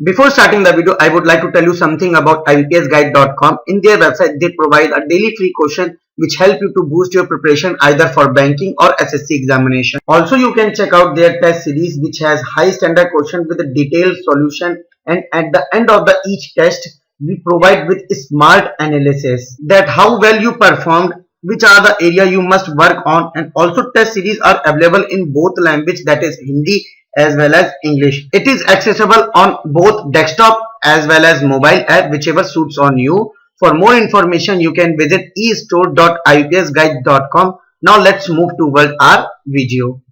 Before starting the video, I would like to tell you something about IBPSguide.com. In their website, they provide a daily free question which help you to boost your preparation either for banking or SSC examination. Also, you can check out their test series which has high standard question with a detailed solution, and at the end of the each test, we provide with smart analysis that how well you performed, which are the area you must work on, and also test series are available in both language, that is Hindi as well as English. It is accessible on both desktop as well as mobile app, whichever suits on you. For more information, you can visit estore.ipsguide.com. Now let's move toward our video.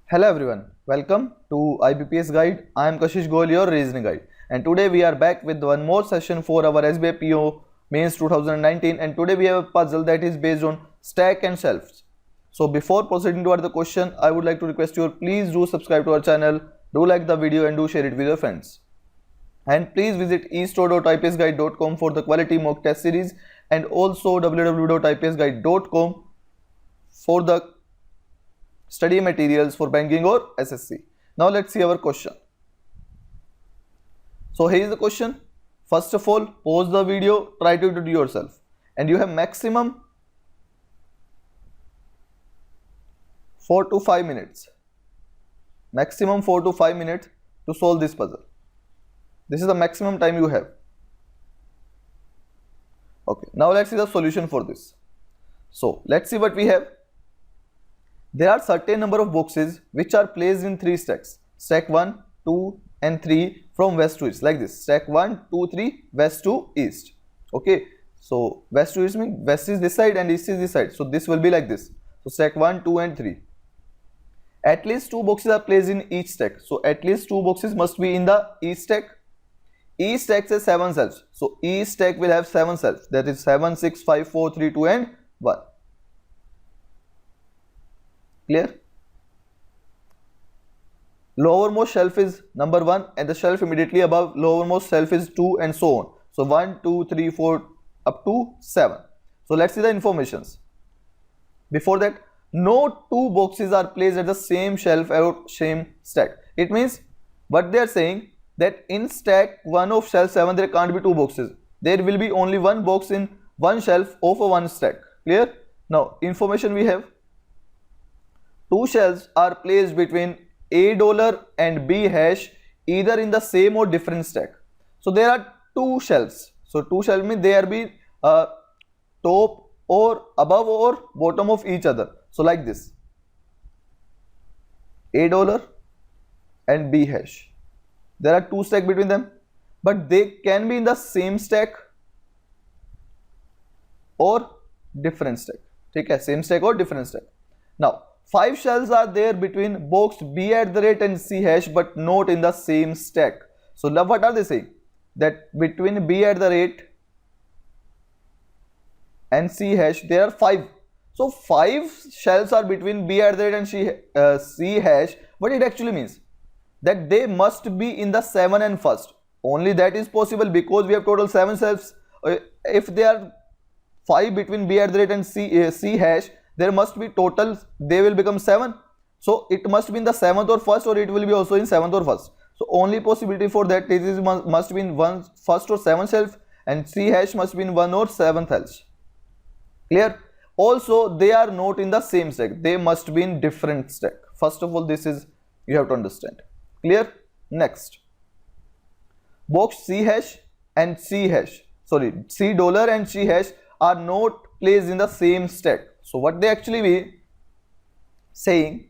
Hello everyone, welcome to IBPS Guide. I am Kashish Goel, your reasoning guide, and today we are back with one more session for our SBI PO Mains 2019, and today we have a puzzle that is based on stack and shelves. So before proceeding toward the question, I would like to request you please do subscribe to our channel, do like the video and do share it with your friends. And please visit estore.ipsguide.com for the quality mock test series, and also www.ipsguide.com for the study materials for banking or SSC. Now let's see our question. So here is the question. First of all, pause the video, try to do it yourself, and you have maximum 4 to 5 minutes. Maximum 4 to 5 minutes to solve this puzzle. This is the maximum time you have. Okay, now let's see the solution for this. So let's see what we have. There are certain number of boxes which are placed in 3 stacks. Stack 1, 2 and 3 from west to east, like this. Stack 1, 2, 3, west to east. Okay, so west to east means west is this side and east is this side. So this will be like this. So stack 1, 2 and 3. At least 2 boxes are placed in each stack. So at least 2 boxes must be in the each stack. Each stack has 7 cells. So each stack will have 7 cells. That is 7, 6, 5, 4, 3, 2 and 1. Clear? Lowermost shelf is number 1 and the shelf immediately above lowermost shelf is 2 and so on. So 1, 2, 3, 4 up to 7. So let's see the informations. Before that, no 2 boxes are placed at the same shelf or same stack. It means what they are saying that in stack 1 of shelf 7 there can't be 2 boxes. There will be only 1 box in one shelf of a one stack. Clear? Now information we have. 2 shelves are placed between $A and B hash either in the same or different stack. So there are 2 shelves. So 2 shelves means they are be top or above or bottom of each other. So like this, $A and B hash. There are 2 stacks between them, but they can be in the same stack or different stack. Okay, same stack or different stack. Now 5 shells are there between box B at the rate and C hash, but not in the same stack. So now what are they saying? That between B at the rate and C hash there are 5. So 5 shells are between B at the rate and C hash. What it actually means? That they must be in the 7 and first. Only that is possible because we have total 7 shells. If they are 5 between B at the rate and C hash, there must be total, they will become 7. So it must be in the 7th or first, or it will be also in 7th or first. So only possibility for that is must be in one first or 7th shelf, and C hash must be in 1 or 7th shelf. Clear? Also they are not in the same stack, they must be in different stack. First of all, this is you have to understand. Clear? Next, box C hash and C hash, sorry, $C and C hash are not placed in the same stack. So what they actually be saying,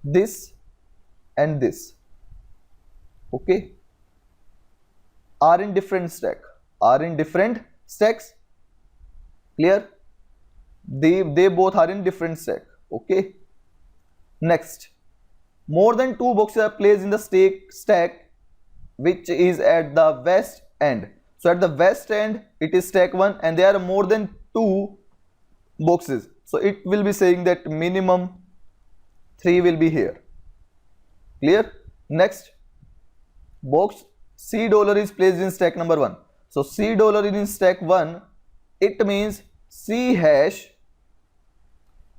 this and this, okay, are in different stack, are in different stacks. Clear? They both are in different stack. Okay. Next, more than 2 boxes are placed in the stack which is at the west end. So at the west end it is stack 1 and there are more than 2 boxes. So it will be saying that minimum 3 will be here. Clear? Next, box $C is placed in stack number 1. So $C is in stack 1. It means C hash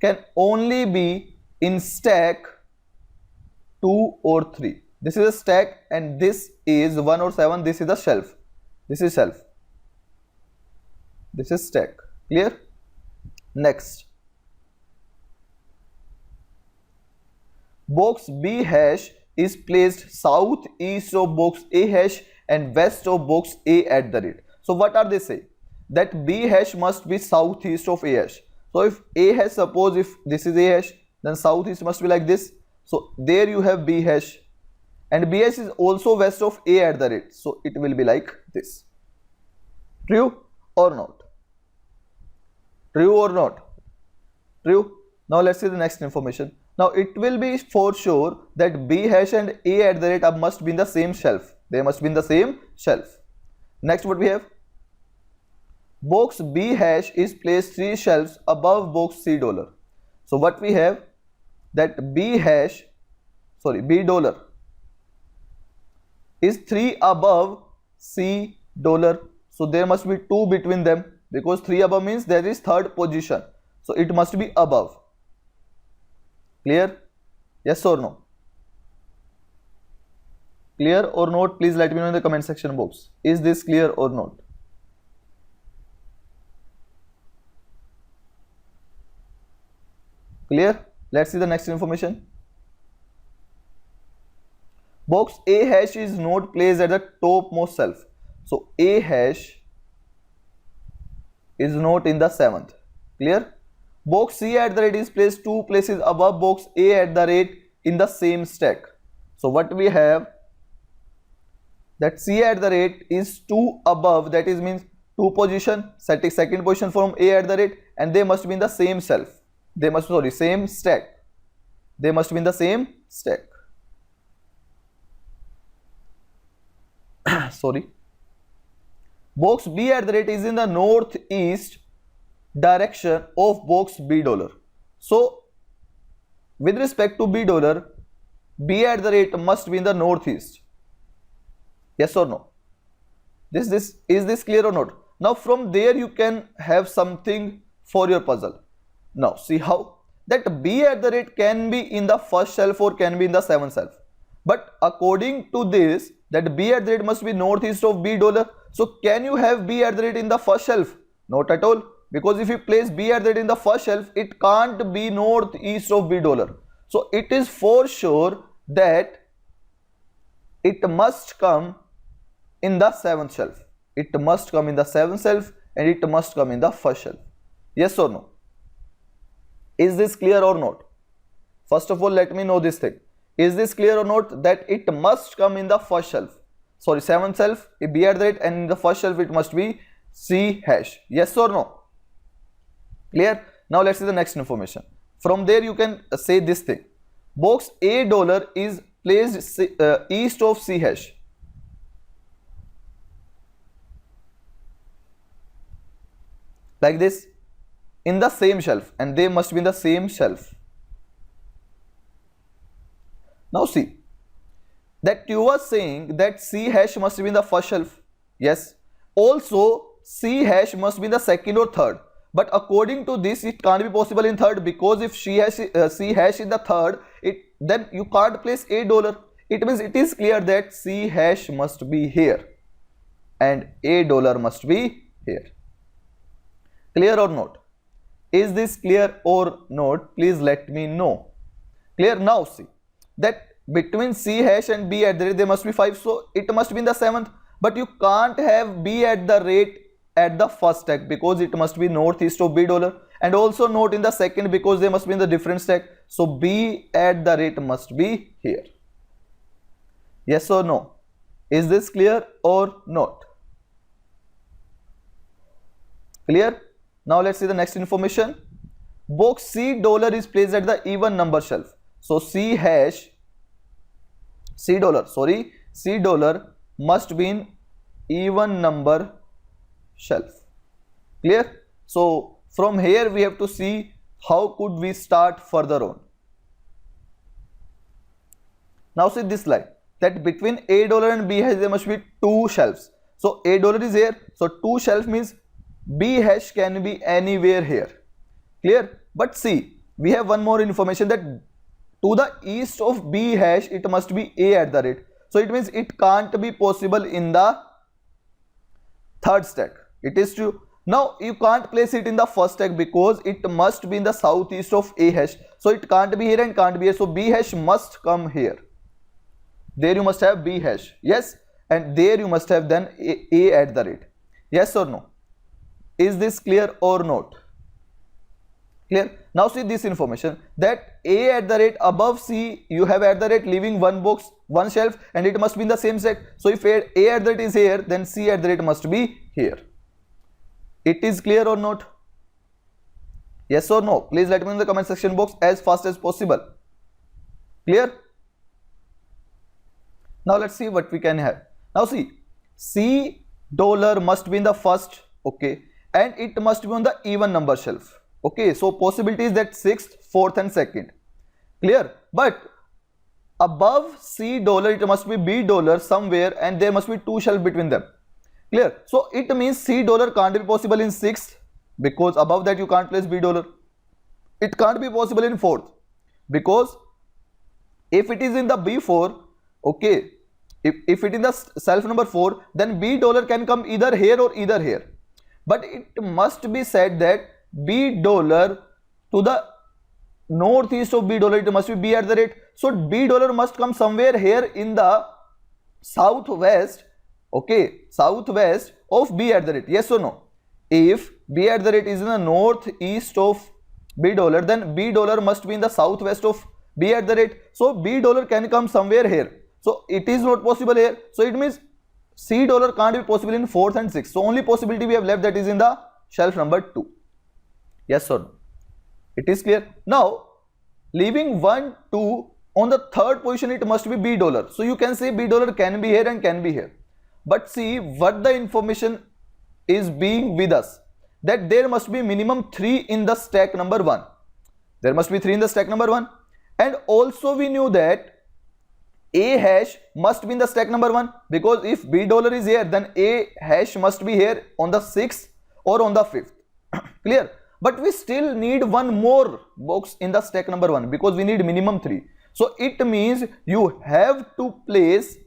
can only be in stack 2 or 3. This is a stack and this is 1 or 7. This is a shelf. This is shelf. This is stack. Clear? Next. Box B hash is placed southeast of box A hash and west of box A at the rate. So what are they saying? That B hash must be southeast of A hash. So if A hash, suppose if this is A hash, then southeast must be like this. So there you have B hash, and B hash is also west of A at the rate. So it will be like this. True or not? True or not? True. Now let's see the next information. Now it will be for sure that B hash and A at the rate must be in the same shelf. They must be in the same shelf. Next, what we have? Box B hash is placed 3 shelves above box C dollar. So what we have, that B dollar is 3 above C dollar. So there must be 2 between them, because 3 above means there is third position. So it must be above. Clear? Yes or no? Clear or not? Please let me know in the comment section box. Is this clear or not? Clear? Let's see the next information. Box A hash is not placed at the topmost shelf. So A hash is not in the 7th. Clear? Box C at the rate is placed 2 places above box A at the rate in the same stack. So what we have, that C at the rate is 2 above, that is means 2 position, second position from A at the rate, and they must be in the same shelf. They must, same stack. They must be in the same stack. Sorry. Box B at the rate is in the northeast direction of box B dollar. So with respect to B dollar, B at the rate must be in the northeast. Yes or no? Is this clear or not? Now from there you can have something for your puzzle. Now see how that B at the rate can be in the first shelf or can be in the 7th shelf. But according to this, that B at the rate must be northeast of B dollar. So can you have B at the rate in the first shelf? Not at all. Because if you place B at the rate in the first shelf, it can't be northeast of B dollar. So it is for sure that it must come in the 7th shelf. It must come in the 7th shelf and it must come in the first shelf. Yes or no? Is this clear or not? First of all, let me know this thing. Is this clear or not that it must come in the first shelf? Sorry, 7th shelf, B at the rate, and in the first shelf it must be C hash. Yes or no? Clear? Now let's see the next information. From there you can say this thing. Box A dollar is placed east of C hash. Like this, in the same shelf, and they must be in the same shelf. Now see, that you are saying that C hash must be in the first shelf. Yes. Also, C hash must be in the second or third. But according to this, it can't be possible in third, because if C hash is the third, then you can't place A dollar. It means it is clear that C hash must be here and A dollar must be here. Clear or not? Is this clear or not? Please let me know. Clear? Now see that between C hash and B at the rate there must be 5, so it must be in the 7th. But you can't have B at the rate at the first stack, because it must be northeast of B dollar, and also not in the second, because they must be in the different stack. So B at the rate must be here. Yes or no? Is this clear or not? Clear? Now let's see the next information. Box C dollar is placed at the even number shelf. So C dollar must be in even number shelf. Clear? So from here we have to see how could we start further on. Now see this line, that between A dollar and B hash there must be 2 shelves. So A dollar is here, so 2 shelf means B hash can be anywhere here. Clear? But see, we have one more information, that to the east of B hash, it must be A at the rate. So it means it can't be possible in the third stack. It is true. Now you can't place it in the first stack because it must be in the southeast of A hash. So it can't be here and can't be here. So B hash must come here. There you must have B hash. Yes. And there you must have then A at the rate. Yes or no? Is this clear or not? Clear? Now see this information that A at the rate above C, you have at the rate leaving one box, one shelf, and it must be in the same stack. So if A at the rate is here, then C at the rate must be here. It is clear or not? Yes or no? Please let me know in the comment section box as fast as possible. Clear? Now let's see what we can have. Now see, C dollar must be in the first, okay, and it must be on the even number shelf. Okay, so possibility is that 6th, 4th and 2nd. Clear? But above C dollar, it must be B dollar somewhere and there must be two shelves between them. Clear? So it means C dollar can't be possible in 6th because above that you can't place B dollar. It can't be possible in 4th because if it is in the B4, okay, if it is the shelf number 4, then B dollar can come either here or either here. But it must be said that B dollar to the northeast of B dollar, it must be B at the rate. So B dollar must come somewhere here in the southwest, okay, southwest of B at the rate. Yes or no? If B at the rate is in the northeast of B dollar, then B dollar must be in the southwest of B at the rate. So B dollar can come somewhere here. So it is not possible here. So it means C dollar can't be possible in 4th and 6th. So only possibility we have left, that is in the shelf number 2. Yes or no? It is clear. Now leaving 1, 2, on the third position it must be B dollar. So you can say B dollar can be here and can be here. But see what the information is being with us, that there must be minimum 3 in the stack number 1. There must be 3 in the stack number 1. And also we knew that A hash must be in the stack number 1 because if B dollar is here, then A hash must be here on the 6th or on the 5th. Clear? But we still need one more box in the stack number 1 because we need minimum 3. So it means you have to place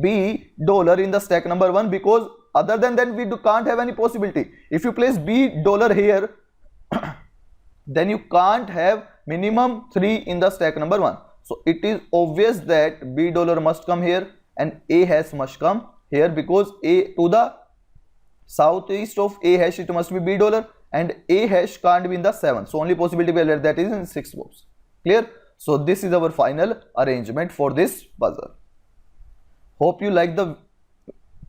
B dollar in the stack number 1 because other than that we can't have any possibility. If you place B dollar here, then you can't have minimum 3 in the stack number 1. So it is obvious that B dollar must come here and A hash must come here because A to the southeast of A hash it must be B dollar and A hash can't be in the 7th. So only possibility we have that is in 6th box. Clear? So this is our final arrangement for this puzzle. Hope you like the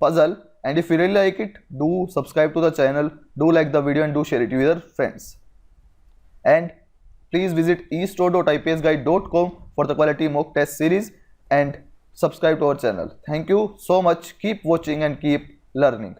puzzle, and if you really like it, do subscribe to the channel, do like the video and do share it with your friends. And please visit estore.ipsguide.com for the quality mock test series and subscribe to our channel. Thank you so much. Keep watching and keep learning.